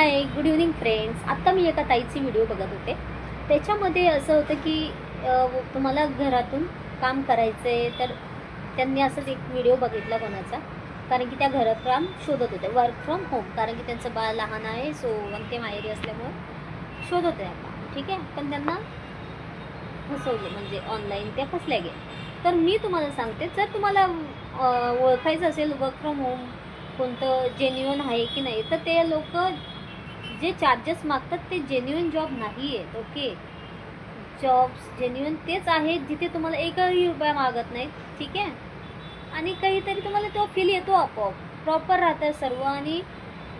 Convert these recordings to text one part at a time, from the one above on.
हाय, good evening friends. आत्ता मी एका ताईची video बघत होते. त्याच्यामध्ये असं होतं की तुम्हाला घरातून काम करायचं आहे, तर त्यांनी असंच एक व्हिडिओ बघितला कोणाचा, कारण की त्या घरकाम शोधत होते, वर्क फ्रॉम होम. कारण की त्यांचं बाळ लहान आहे, सो आणि ते माहेरी असल्यामुळे शोधत होते काम. ठीक आहे, पण त्यांना फसवले, म्हणजे ऑनलाईन त्या फसल्या गेल्या. तर मी तुम्हाला सांगते, जर तुम्हाला ओळखायचं असेल वर्क फ्रॉम होम कोणतं जेन्युइन आहे की नाही, तर ते लोक जे चार्जेस मागतात ते जेन्युइन जॉब नाही आहेत. ओके, जॉब्स जेन्युइन तेच आहेत जिथे तुम्हाला एकही रुपया मागत नाहीत. ठीक आहे, आणि काहीतरी तुम्हाला तो फील येतो, आपोआप प्रॉपर राहतं सर्व, आणि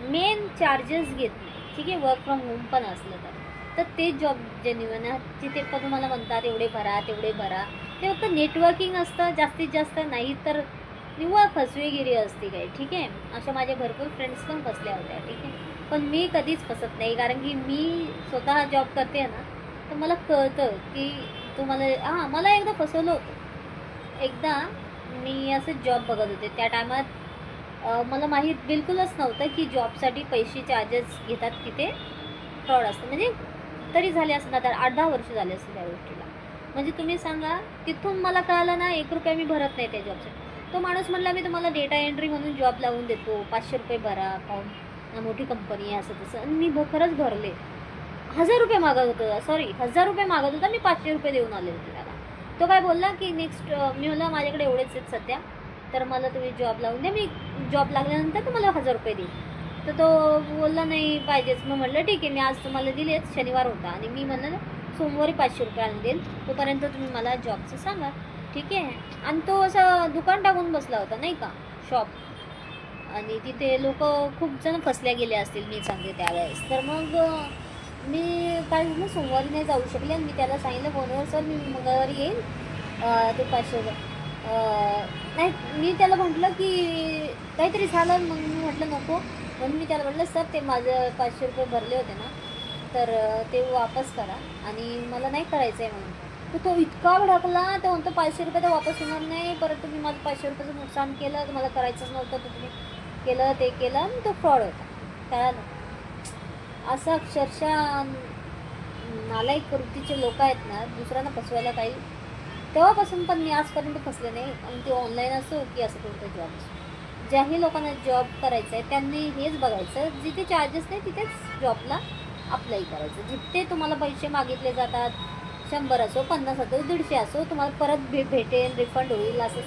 मेन चार्जेस घेत नाही. ठीक आहे, वर्क फ्रॉम होम पण असलं तर ते जॉब जेन्युइन आहे, जिथे पण तुम्हाला म्हणतात एवढे भरा तेवढे भरा. ते फक्त नेटवर्किंग असतं जास्तीत जास्त, नाही तर निव्वळ फसवेगिरी असते काही. ठीक आहे, अशा माझ्या भरपूर फ्रेंड्स पण फसल्या होत्या. ठीक आहे, पण मी कधीच फसत नाही, कारण की मी स्वतः जॉब करते ना, तर मला कळतं की तुम्हाला मला एकदा फसवलं होतं. एकदा मी असं जॉब बघत होते, त्या टायमात मला माहीत बिलकुलच नव्हतं की जॉबसाठी पैसे चार्जेस घेतात, तिथे फ्रॉड असतं. म्हणजे तरी झाले असं तर 8-10 वर्ष झाले असते त्या गोष्टीला. म्हणजे तुम्ही सांगा, तिथून मला कळालं ना, 1 रुपया मी भरत नाही त्या जॉबसाठी. तो माणूस म्हटला, मी तुम्हाला डेटा एंट्री म्हणून जॉब लावून देतो, 500 रुपये भरा, मोठी कंपनी आहे, असं तसं. आणि मी खरंच भरले. 1000 रुपये मागत होतं, सॉरी 1000 रुपये मागत होता, मी 500 रुपये देऊन आले होते त्याला. तो काय बोलला की नेक्स्ट, मी म्हणलं माझ्याकडे एवढेच आहेत सध्या, तर मला तुम्ही जॉब लावून द्या, मी जॉब लागल्यानंतर तुम्हाला 1000 रुपये देईन. तर तो बोलला नाही पाहिजेच. मग म्हटलं ठीक आहे, मी आज तुम्हाला दिलेच, शनिवार होता, आणि मी म्हणलं सोमवारी 500 रुपये आणून देईल, तोपर्यंत तुम्ही मला जॉबचं सांगा. ठीक आहे, आणि तो असं दुकान टाकून बसला होता नाही का, शॉप, आणि तिथे लोक खूप जण फसल्या गेले असतील, मी सांगते त्यावेळेस. तर मग मी काय झालं, सोमवारी नाही जाऊ शकले, आणि मी त्याला सांगितलं फोनवर, सर मी मंगळवारी येईल, ते 500 नाही. मी त्याला म्हटलं की काहीतरी झालं, मग मी म्हटलं नको, म्हणून मी त्याला म्हटलं, सर ते माझं 500 रुपये भरले होते ना, तर ते वापस करा, आणि मला नाही करायचं आहे म्हणून. तर तो इतका भडकला, तो म्हणतो 500 रुपये तर वापस होणार नाही, परत तुम्ही माझं 500 रुपयाचं नुकसान केलं, मला करायचंच नव्हतं, तर तुम्ही केलं ते केलं, आणि तो फ्रॉड होता. कळालं, असं अक्षरशः नालायक वृत्तीचे लोक आहेत ना, दुसऱ्यांना फसवायला काही. तेव्हापासून पण मी आजपर्यंत फसले नाही, आणि ते ऑनलाईन असो की असं कोणतं जॉब असो. ज्याही लोकांना जॉब करायचा आहे त्यांनी हेच बघायचं, जिथे चार्जेस नाही तिथेच जॉबला अप्लाय करायचं. जिथे तुम्हाला पैसे मागितले जातात, 100 असो, 50 असो, 150 असो, तुम्हाला परत भेटेल, रिफंड होईल, असं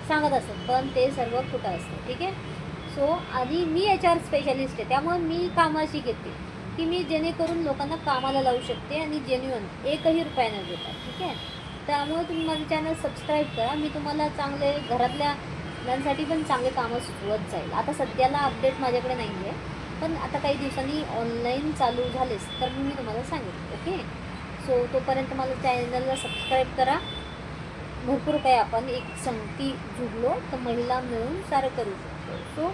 सांगत असत, पण ते सर्व खोटं असतं. ठीक आहे, सो आणि मी HR स्पेशलिस्ट आहे, त्यामुळे मी कामाशी घेते की मी जेणेकरून लोकांना कामाला लावू शकते, आणि जेन्युइन एकही रुपया न देतात. ठीक आहे, त्यामुळे तुम्ही माझं चॅनल सबस्क्राईब करा. मी तुम्हाला चांगले घरातल्या मुलांसाठी पण चांगले कामं सुचवत जाईल. आता सध्याला अपडेट माझ्याकडे नाही आहे, पण आता काही दिवसांनी ऑनलाईन चालू झालेच तर मी तुम्हाला सांगेन. ओके, सो तोपर्यंत माझं चॅनलला सबस्क्राईब करा. भरपूर काही आपण एक संगती जुडलो तर महिला मिळून सारं करू शकतो. सो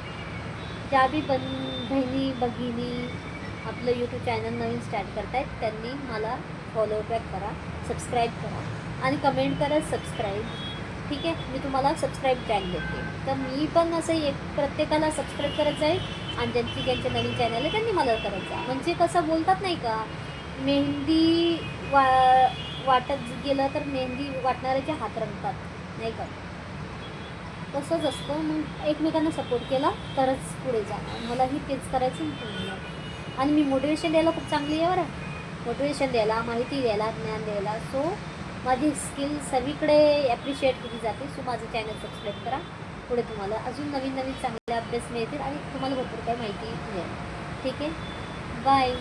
ज्या बी बहिणी भगिनी आपलं यूट्यूब चॅनल नवीन स्टार्ट करतायत, त्यांनी मला फॉलो बॅक करा, सबस्क्राईब करा, आणि कमेंट करा सबस्क्राईब. ठीक आहे, मी तुम्हाला सबस्क्राईब बॅक देते. तर मी पण असं एक प्रत्येकाला सबस्क्राईब करत जाईल, आणि ज्यांचे नवीन चॅनल आहे त्यांनी मला करत जा. म्हणजे कसं बोलतात नाही का, मेहंदी वाटत गेलं तर मेहंदी वाटणाऱ्याचे हात रंगतात नाही का, तसंच असतं. मग एकमेकांना सपोर्ट केला तरच पुढे जाणार. मलाही तेच करायचं तुम्ही. आणि मी मोटिवेशन द्यायला खूप चांगली आहे बरं, मोटिवेशन द्यायला, माहिती द्यायला, ज्ञान द्यायला. सो माझी स्किल सर्वीकडे ॲप्रिशिएट केली जाते. सो माझं चॅनल सबस्क्राईब करा. पुढे तुम्हाला अजून नवीन चांगले अभ्यास मिळतील, आणि तुम्हाला भरपूर काही माहिती मिळेल. ठीक आहे, बाय.